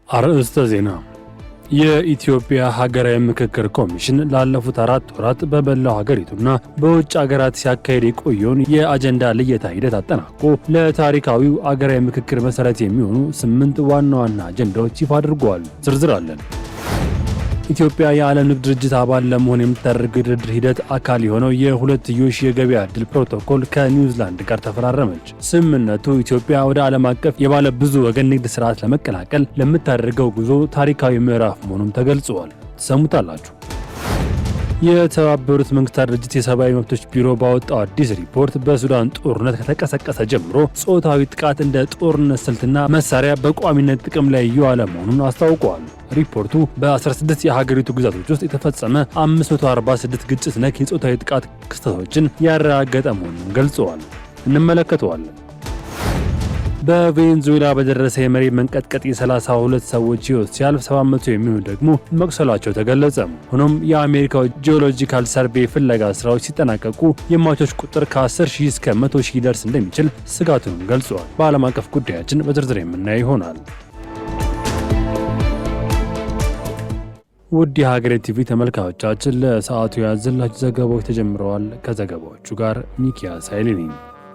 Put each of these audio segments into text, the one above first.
አርዕስተ ዜና። የኢትዮጵያ ሀገራዊ ምክክር ኮሚሽን ላለፉት 4 ወራት በመላው ሀገሪቱና በውጭ ሀገራት ሲያካሄድ የቆየውን የአጀንዳ ልየታ ሂደት አጠናቆ ለታሪካዊው ሀገራዊ ምክክር መሰረት የሚሆኑ 8 ዋና ዋና አጀንዳዎች ይፋ አድርጓል። ዝርዝር አለን። ኢትዮጵያ የዓለም ንግድ ድርጅት አባል ለመሆን የምታደርገው ድርድር ሂደት አካል የሆነው የሁለትዮሽ የገበያ ዕድል ፕሮቶኮል ከኒውዚላንድ ጋር ተፈራረመች። ስምምነቱ ኢትዮጵያ ወደ ዓለም አቀፍ የባለ ብዙ ወገን ንግድ ስርዓት ለመቀላቀል ለምታደርገው ጉዞ ታሪካዊ ምዕራፍ መሆኑን ተገልጿል። ትሰሙታላችሁ። የተባበሩት መንግስታት ድርጅት የሰብአዊ መብቶች ቢሮ ባወጣው አዲስ ሪፖርት በሱዳን ጦርነት ከተቀሰቀሰ ጀምሮ ጾታዊ ጥቃት እንደ ጦርነት ስልትና መሳሪያ በቋሚነት ጥቅም ላይ እየዋለ መሆኑን አስታውቋል። ሪፖርቱ በ16 የሀገሪቱ ግዛቶች ውስጥ የተፈጸመ 546 ግጭት ነክ የጾታዊ ጥቃት ክስተቶችን ያረጋገጠ መሆኑን ገልጸዋል። እንመለከተዋለን። በቬኔዙዌላ በደረሰ የመሬት መንቀጥቀጥ የ32 ሰዎች ሕይወት ሲያልፍ 700 የሚሆኑ ደግሞ መቁሰላቸው ተገለጸ። ሆኖም የአሜሪካው ጂኦሎጂካል ሰርቬይ ፍለጋ ስራዎች ሲጠናቀቁ የሟቾች ቁጥር ከ10,000 እስከ 100,000 ሊደርስ እንደሚችል ስጋቱን ገልጿል። በዓለም አቀፍ ጉዳያችን በዝርዝር የምናየው ይሆናል። ውድ የሀገሬ ቲቪ ተመልካቾቻችን ለሰዓቱ ያዘላችሁ ዘገባዎች ተጀምረዋል። ከዘገባዎቹ ጋር ሚኪያስ ኃይሌ ነኝ።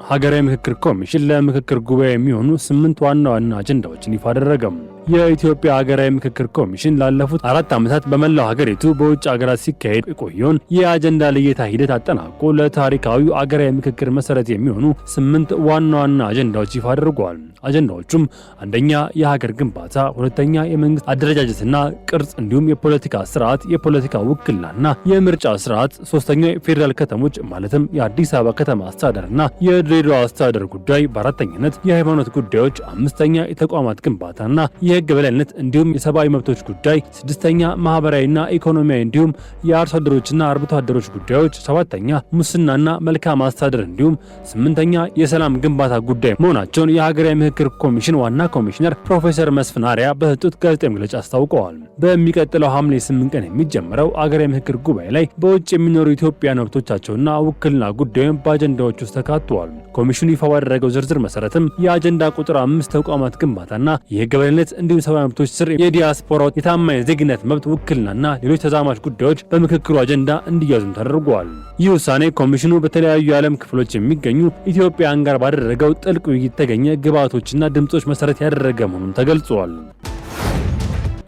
ሀገራዊ ምክክር ኮሚሽን ለምክክር ጉባኤ የሚሆኑ 8 ዋና ዋና አጀንዳዎችን ይፋ አደረገም። የኢትዮጵያ ሀገራዊ ምክክር ኮሚሽን ላለፉት 4 ዓመታት በመላው ሀገሪቱ በውጭ ሀገራት ሲካሄድ የቆየውን የአጀንዳ ልየታ ሂደት አጠናቆ ለታሪካዊው ሀገራዊ ምክክር መሰረት የሚሆኑ 8 ዋና ዋና አጀንዳዎች ይፋ አድርጓል። አጀንዳዎቹም አንደኛ የሀገር ግንባታ፣ ሁለተኛ የመንግስት አደረጃጀትና ቅርጽ እንዲሁም የፖለቲካ ስርዓት፣ የፖለቲካ ውክልናና የምርጫ ስርዓት፣ ሶስተኛ የፌዴራል ከተሞች ማለትም የአዲስ አበባ ከተማ አስተዳደርና የድሬዳዋ አስተዳደር ጉዳይ፣ በአራተኛነት የሃይማኖት ጉዳዮች፣ አምስተኛ የተቋማት ግንባታና የህግ በላይነት እንዲሁም የሰብአዊ መብቶች ጉዳይ፣ ስድስተኛ ማህበራዊና ኢኮኖሚያዊ እንዲሁም የአርሶ አደሮችና አርብቶ አደሮች ጉዳዮች፣ ሰባተኛ ሙስናና መልካም አስተዳደር እንዲሁም ስምንተኛ የሰላም ግንባታ ጉዳይ መሆናቸውን የሀገራዊ ምክክር ኮሚሽን ዋና ኮሚሽነር ፕሮፌሰር መስፍን አርአያ በሰጡት ጋዜጣዊ መግለጫ አስታውቀዋል። በሚቀጥለው ሐምሌ 8 ቀን የሚጀምረው ሀገራዊ ምክክር ጉባኤ ላይ በውጭ የሚኖሩ ኢትዮጵያውያን መብቶቻቸውና ውክልና ጉዳዩን በአጀንዳዎች ውስጥ ተካተዋል። ኮሚሽኑ ይፋ ባደረገው ዝርዝር መሰረትም የአጀንዳ ቁጥር 5 ተቋማት ግንባታና የህግ በላይነት እንዲሁም ሰብአዊ መብቶች ስር የዲያስፖራ የታማኝ ዜግነት መብት ውክልናና ሌሎች ተዛማች ጉዳዮች በምክክሩ አጀንዳ እንዲያዙም ተደርጓል። ይህ ውሳኔ ኮሚሽኑ በተለያዩ የዓለም ክፍሎች የሚገኙ ኢትዮጵያውያን ጋር ባደረገው ጥልቅ ውይይት የተገኘ ግብዓቶችና ድምጾች መሰረት ያደረገ መሆኑን ተገልጿል።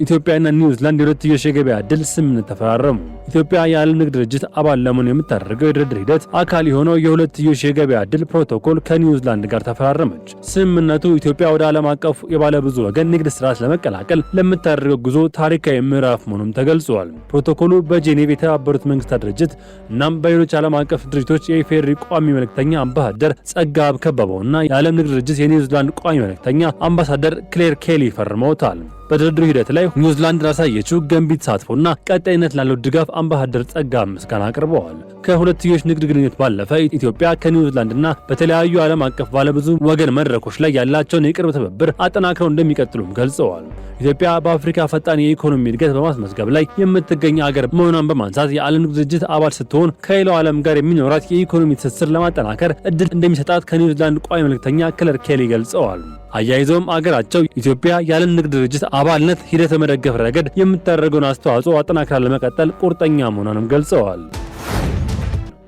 ኢትዮጵያና ኒውዚላንድ የሁለትዮሽ የገበያ ዕድል ስምምነት ተፈራረሙ። ኢትዮጵያ የዓለም ንግድ ድርጅት አባል ለመሆን የምታደርገው የድርድር ሂደት አካል የሆነው የሁለትዮሽ የገበያ ዕድል ፕሮቶኮል ከኒውዚላንድ ጋር ተፈራረመች። ስምምነቱ ኢትዮጵያ ወደ ዓለም አቀፍ የባለብዙ ወገን ንግድ ስርዓት ለመቀላቀል ለምታደርገው ጉዞ ታሪካዊ ምዕራፍ መሆኑም ተገልጿል። ፕሮቶኮሉ በጄኔቭ የተባበሩት መንግስታት ድርጅት እናም በሌሎች ዓለም አቀፍ ድርጅቶች የኢፌዴሪ ቋሚ መልእክተኛ አምባሳደር ጸጋብ ከበበውና የዓለም ንግድ ድርጅት የኒውዚላንድ ቋሚ መልእክተኛ አምባሳደር ክሌር ኬሊ ፈርመውታል። በድርድሩ ሂደት ላይ ኒውዚላንድ ላሳየችው ገንቢ ተሳትፎና ቀጣይነት ላለው ድጋፍ አምባሳደር ጸጋብ ምስጋና አቅርበዋል። ከሁለትዮሽ ንግድ ግንኙነት ባለፈ ኢትዮጵያ ከኒውዚላንድና በተለያዩ ዓለም አቀፍ ባለብዙ ወገን መድረኮች ላይ ያላቸውን የቅርብ ትብብር አጠናክረው እንደሚቀጥሉም ገልጸዋል። ኢትዮጵያ በአፍሪካ ፈጣን የኢኮኖሚ እድገት በማስመዝገብ ላይ የምትገኝ ሀገር መሆኗን በማንሳት የዓለም ንግድ ድርጅት አባል ስትሆን ከሌላው ዓለም ጋር የሚኖራት የኢኮኖሚ ትስስር ለማጠናከር እድል እንደሚሰጣት ከኒውዚላንድ ቋሚ መልእክተኛ ክለር ኬሊ ገልጸዋል። አያይዘውም አገራቸው ኢትዮጵያ የዓለም ንግድ ድርጅት አባልነት ሂደት በመደገፍ ረገድ የምታደርገውን አስተዋጽኦ አጠናክራ ለመቀጠል ቁርጠኛ መሆኗንም ገልጸዋል።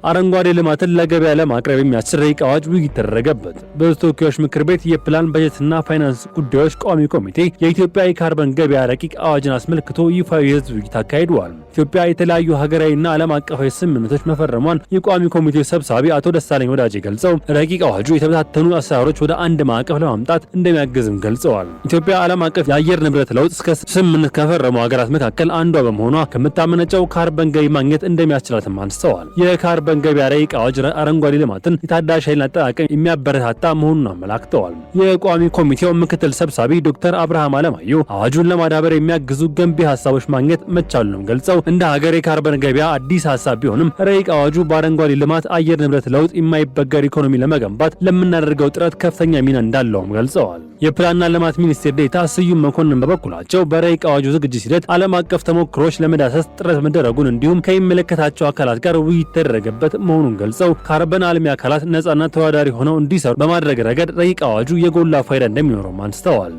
አረንጓዴ ልማትን ለገበያ ለማቅረብ የሚያስችል ረቂቅ አዋጅ ውይይት ተደረገበት። በተወካዮች ምክር ቤት የፕላን በጀትና ፋይናንስ ጉዳዮች ቋሚ ኮሚቴ የኢትዮጵያ የካርበን ገበያ ረቂቅ አዋጅን አስመልክቶ ይፋዊ የህዝብ ውይይት አካሂደዋል። ኢትዮጵያ የተለያዩ ሀገራዊና ዓለም አቀፋዊ ስምምነቶች መፈረሟን የቋሚ ኮሚቴው ሰብሳቢ አቶ ደሳለኝ ወዳጄ ገልጸው ረቂቅ አዋጁ የተበታተኑ አሰራሮች ወደ አንድ ማዕቀፍ ለማምጣት እንደሚያግዝም ገልጸዋል። ኢትዮጵያ ዓለም አቀፍ የአየር ንብረት ለውጥ እስከ ስምምነት ከፈረሙ ሀገራት መካከል አንዷ በመሆኗ ከምታመነጨው ካርበን ገቢ ማግኘት እንደሚያስችላትም አንስተዋል። የካርበን ገበያ ረቂቅ አዋጅ አረንጓዴ ልማትን የታዳሽ ኃይልን አጠቃቀም የሚያበረታታ መሆኑን አመላክተዋል። የቋሚ ኮሚቴው ምክትል ሰብሳቢ ዶክተር አብርሃም አለማየሁ አዋጁን ለማዳበር የሚያግዙ ገንቢ ሀሳቦች ማግኘት መቻሉንም ገልጸው እንደ ሀገር የካርበን ገበያ አዲስ ሀሳብ ቢሆንም ረቂቅ አዋጁ በአረንጓዴ ልማት አየር ንብረት ለውጥ የማይበገር ኢኮኖሚ ለመገንባት ለምናደርገው ጥረት ከፍተኛ ሚና እንዳለውም ገልጸዋል። የፕላንና ልማት ሚኒስቴር ዴኤታ ስዩም መኮንን በበኩላቸው በረቂቅ አዋጁ ዝግጅት ሂደት ዓለም አቀፍ ተሞክሮች ለመዳሰስ ጥረት መደረጉን እንዲሁም ከሚመለከታቸው አካላት ጋር ውይይት ተደረገበት መሆኑን ገልጸው ካርበን አልሚ አካላት ነፃና ተወዳዳሪ ሆነው እንዲሰሩ በማድረግ ረገድ ረቂቅ አዋጁ የጎላ ፋይዳ እንደሚኖረው አንስተዋል።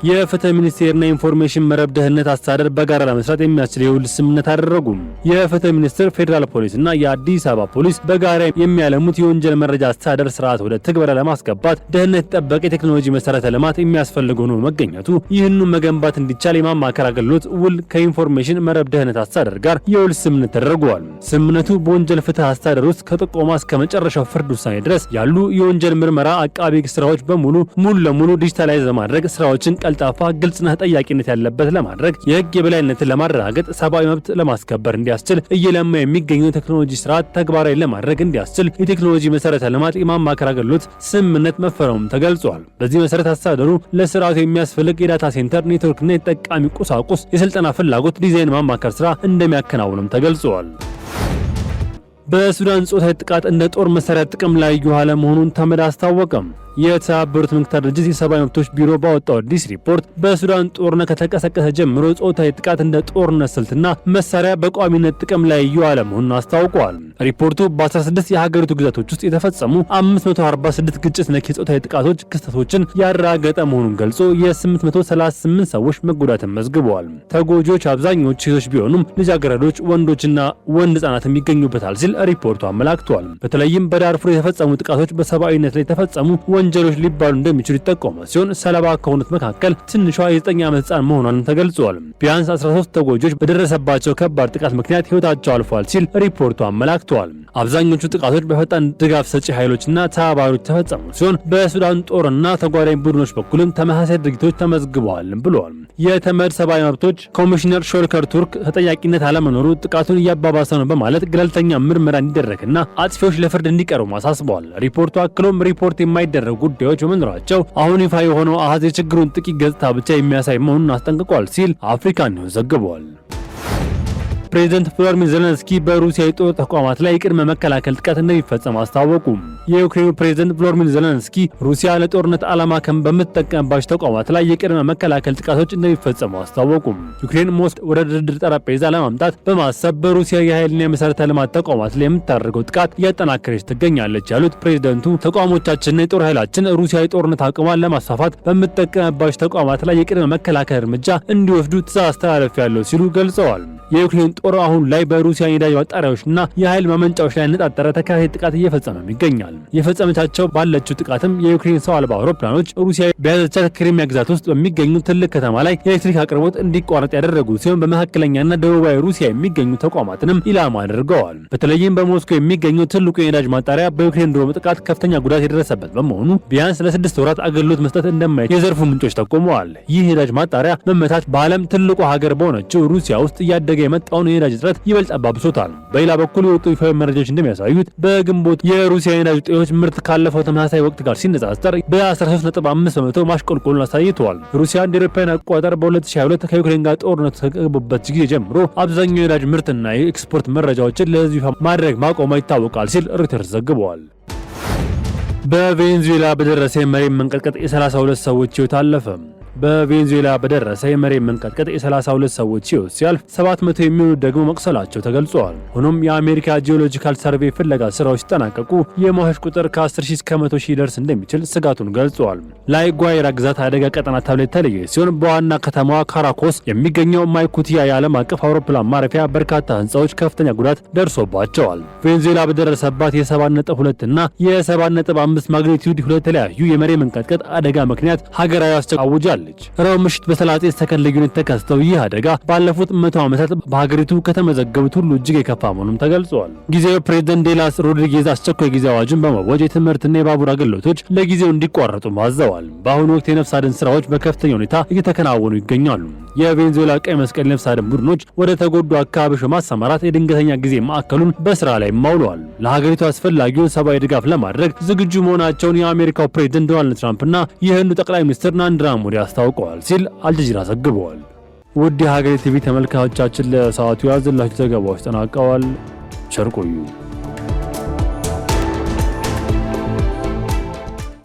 የፍትህ ሚኒስቴርና የኢንፎርሜሽን መረብ ደህንነት አስተዳደር በጋራ ለመስራት የሚያስችል የውል ስምምነት አደረጉ። የፍትህ ሚኒስቴር፣ ፌዴራል ፖሊስና የአዲስ አበባ ፖሊስ በጋራ የሚያለሙት የወንጀል መረጃ አስተዳደር ስርዓት ወደ ትግበራ ለማስገባት ደህንነት የተጠበቀ የቴክኖሎጂ መሰረተ ልማት የሚያስፈልግ ሆኖ መገኘቱ ይህንን መገንባት እንዲቻል የማማከር አገልግሎት ውል ከኢንፎርሜሽን መረብ ደህንነት አስተዳደር ጋር የውል ስምምነት ተደርጓል። ስምምነቱ በወንጀል ፍትህ አስተዳደር ውስጥ ከጥቆማ እስከ መጨረሻው ፍርድ ውሳኔ ድረስ ያሉ የወንጀል ምርመራ አቃቤ ሕግ ስራዎች ሙሉ ለሙሉ ዲጂታላይዝ በማድረግ ስራዎችን ቀልጣፋ፣ ግልጽና ተጠያቂነት ያለበት ለማድረግ የህግ የበላይነትን ለማረጋገጥ ሰብአዊ መብት ለማስከበር እንዲያስችል እየለማ የሚገኘው ቴክኖሎጂ ስርዓት ተግባራዊ ለማድረግ እንዲያስችል የቴክኖሎጂ መሰረተ ልማት የማማከር አገልግሎት ስምምነት መፈረሙም ተገልጿል። በዚህ መሰረት አስተዳደሩ ለስርዓቱ የሚያስፈልግ የዳታ ሴንተር ኔትወርክና የተጠቃሚ ቁሳቁስ የስልጠና ፍላጎት ዲዛይን ማማከር ስራ እንደሚያከናውንም ተገልጿል። በሱዳን ጾታዊ ጥቃት እንደ ጦር መሳሪያ ጥቅም ላይ እየዋለ መሆኑን ተመድ አስታወቀም። የተባበሩት መንግስታት ድርጅት የሰብአዊ መብቶች ቢሮ ባወጣው አዲስ ሪፖርት በሱዳን ጦርነት ከተቀሰቀሰ ጀምሮ ጾታዊ ጥቃት እንደ ጦርነት ስልትና መሳሪያ በቋሚነት ጥቅም ላይ እየዋለ መሆኑን አስታውቋል። ሪፖርቱ በ16 የሀገሪቱ ግዛቶች ውስጥ የተፈጸሙ 546 ግጭት ነክ የጾታዊ ጥቃቶች ክስተቶችን ያረጋገጠ መሆኑን ገልጾ የ838 ሰዎች መጎዳትን መዝግበዋል። ተጎጂዎች አብዛኞቹ ሴቶች ቢሆኑም ልጃገረዶች፣ ወንዶችና ወንድ ህጻናትም ይገኙበታል ሲል ሪፖርቱ አመላክቷል። በተለይም በዳርፉር የተፈጸሙ ጥቃቶች በሰብአዊነት ላይ የተፈጸሙ ወንጀሎች ሊባሉ እንደሚችሉ ይጠቆማል ሲሆን ሰለባ ከሆኑት መካከል ትንሿ የ9 ዓመት ህጻን መሆኗን ተገልጿል። ቢያንስ 13 ተጎጂዎች በደረሰባቸው ከባድ ጥቃት ምክንያት ህይወታቸው አልፏል ሲል ሪፖርቱ አመላክቷል። አብዛኞቹ ጥቃቶች በፈጣን ድጋፍ ሰጪ ኃይሎችና ተባባሪዎች ተፈጸሙ ሲሆን በሱዳን ጦርና ተጓዳኝ ቡድኖች በኩልም ተመሳሳይ ድርጊቶች ተመዝግበዋል ብለዋል። የተመድ ሰብአዊ መብቶች ኮሚሽነር ሾልከር ቱርክ ተጠያቂነት አለመኖሩ ጥቃቱን እያባባሰ ነው በማለት ገለልተኛ ምርመራ እንዲደረግና አጥፊዎች ለፍርድ እንዲቀርቡ አሳስበዋል። ሪፖርቱ አክሎም ሪፖርት የማይደረጉ ጉዳዮች በመኖራቸው አሁን ይፋ የሆነው አሃዝ የችግሩን ጥቂት ገጽታ ብቻ የሚያሳይ መሆኑን አስጠንቅቋል ሲል አፍሪካ ኒውስ ዘግቧል። ፕሬዝዳንት ቮሎዲሚር ዜሌንስኪ በሩሲያ የጦር ተቋማት ላይ የቅድመ መከላከል ጥቃት እንደሚፈጸም አስታወቁ። የዩክሬኑ ፕሬዝዳንት ቮሎዲሚር ዜሌንስኪ ሩሲያ ለጦርነት ዓላማ በምትጠቀምባቸው ተቋማት ላይ የቅድመ መከላከል ጥቃቶች እንደሚፈጸሙ አስታወቁ። ዩክሬን ሞስኮ ወደ ድርድር ጠረጴዛ ለማምጣት በማሰብ በሩሲያ የኃይልና የመሰረተ ልማት ተቋማት ላይ የምታደርገው ጥቃት እያጠናከረች ትገኛለች ያሉት ፕሬዝዳንቱ ተቋሞቻችንና የጦር ኃይላችን ሩሲያ የጦርነት አቅሟን ለማስፋፋት በምትጠቀምባቸው ተቋማት ላይ የቅድመ መከላከል እርምጃ እንዲወስዱ ትዕዛዝ አስተላልፌያለሁ ሲሉ ገልጸዋል። የዩክሬን ጦር አሁን ላይ በሩሲያ የነዳጅ ማጣሪያዎችና የኃይል ማመንጫዎች ላይ ያነጣጠረ ተከታታይ ጥቃት እየፈጸመ ይገኛል። የፈጸመቻቸው ባለችው ጥቃትም የዩክሬን ሰው አልባ አውሮፕላኖች ሩሲያ በያዘቻት ክሪሚያ ግዛት ውስጥ በሚገኙ ትልቅ ከተማ ላይ የኤሌክትሪክ አቅርቦት እንዲቋረጥ ያደረጉ ሲሆን በመካከለኛና ደቡባዊ ሩሲያ የሚገኙ ተቋማትንም ኢላማ አድርገዋል። በተለይም በሞስኮ የሚገኘው ትልቁ የነዳጅ ማጣሪያ በዩክሬን ድሮን ጥቃት ከፍተኛ ጉዳት የደረሰበት በመሆኑ ቢያንስ ለ6 ወራት አገልግሎት መስጠት እንደማይችል የዘርፉ ምንጮች ጠቁመዋል። ይህ የነዳጅ ማጣሪያ መመታት በዓለም ትልቁ ሀገር በሆነችው ሩሲያ ውስጥ እያደገ የመጣውን የነዳጅ እጥረት ይበልጥ አባብሶታል። በሌላ በኩል የወጡ ይፋዊ መረጃዎች እንደሚያሳዩት በግንቦት የሩሲያ የነዳጅ ውጤቶች ምርት ካለፈው ተመሳሳይ ወቅት ጋር ሲነጻጸር በ13.5% ማሽቆልቆሉን አሳይተዋል። ሩሲያ እንደ አውሮፓውያን አቆጣጠር በ2022 ከዩክሬን ጋር ጦርነት ከገቡበት ጊዜ ጀምሮ አብዛኛው የነዳጅ ምርትና የኤክስፖርት መረጃዎችን ለህዝብ ይፋ ማድረግ ማቆሟ ይታወቃል ሲል ሮይተርስ ዘግቧል። በቬኔዙዌላ በደረሰ የመሬት መንቀጥቀጥ የ32 ሰዎች ህይወት አለፈ። በቬኔዙዌላ በደረሰ የመሬት መንቀጥቀጥ የ32 ሰዎች ህይወት ሲያልፍ 700 የሚሆኑት ደግሞ መቁሰላቸው ተገልጿል። ሆኖም የአሜሪካ ጂኦሎጂካል ሰርቬይ ፍለጋ ስራዎች ሲጠናቀቁ የሟቾች ቁጥር ከ10,000 እስከ 100,000 ሊደርስ እንደሚችል ስጋቱን ገልጿል። ላይ ጓይራ ግዛት አደጋ ቀጠና ተብላ የተለየ ሲሆን በዋና ከተማዋ ካራኮስ የሚገኘው ማይኩቲያ የዓለም አቀፍ አውሮፕላን ማረፊያ በርካታ ህንፃዎች ከፍተኛ ጉዳት ደርሶባቸዋል። ቬኔዙዌላ በደረሰባት የ7.2 እና የ7.5 ማግኒቲዩድ ሁለት የተለያዩ የመሬት መንቀጥቀጥ አደጋ ምክንያት ሀገራዊ አስቸኳይ አውጃለች። ረቡዕ ምሽት በ39 ሰከንድ ልዩነት የተከሰተው ይህ አደጋ ባለፉት 100 ዓመታት በሀገሪቱ ከተመዘገቡት ሁሉ እጅግ የከፋ መሆኑም ተገልጿል። ጊዜያዊ ፕሬዝዳንት ዴላስ ሮድሪጌዝ አስቸኳይ ጊዜ አዋጅን በማወጅ የትምህርትና የባቡር አገልግሎቶች ለጊዜው እንዲቋረጡ አዘዋል። በአሁኑ ወቅት የነፍስ አድን ስራዎች በከፍተኛ ሁኔታ እየተከናወኑ ይገኛሉ። የቬኔዙዌላ ቀይ መስቀል ነፍስ አድን ቡድኖች ወደ ተጎዱ አካባቢዎች በማሰማራት የድንገተኛ ጊዜ ማዕከሉን በስራ ላይ ማውለዋል። ለሀገሪቱ አስፈላጊውን ሰብአዊ ድጋፍ ለማድረግ ዝግጁ መሆናቸውን የአሜሪካው ፕሬዝዳንት ዶናልድ ትራምፕና የህንዱ ጠቅላይ ሚኒስትር ናሬንድራ ሞዲ አስታውቀዋል ሲል አልጀዚራ ዘግበዋል። ውድ የሀገሬ ቲቪ ተመልካቾቻችን ለሰዓቱ ያዘላችሁ ዘገባዎች ተጠናቀዋል። ቸር ቆዩ።